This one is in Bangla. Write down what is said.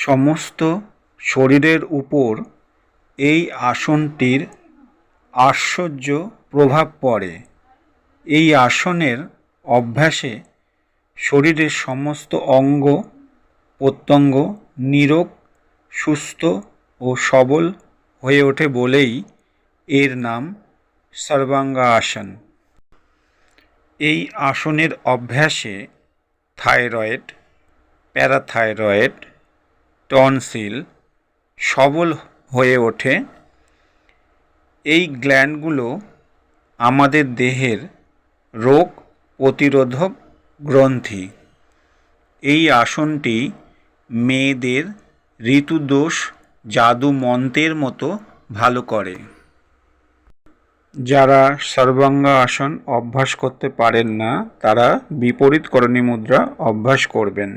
সমস্ত শরীরের উপর এই আসনটির আশ্চর্য প্রভাব পড়ে। এই আসনের অভ্যাসে শরীরের সমস্ত অঙ্গ প্রত্যঙ্গ নিরোগ, সুস্থ ও সবল হয়ে ওঠে বলেই এর নাম সর্বাঙ্গ আসন। এই আসনের অভ্যাসে থাইরয়েড, প্যারাথাইরয়েড, টনসিল সবল হয়ে ওঠে। এই গ্ল্যান্ডগুলো আমাদের দেহের রোগ প্রতিরোধক গ্রন্থি। এই আসনটি মেয়েদের ঋতুদোষ জাদু মন্ত্রের মতো ভালো করে। যারা সর্বাঙ্গ আসন অভ্যাস করতে পারেন না তারা বিপরীত করণী মুদ্রা অভ্যাস করবেন।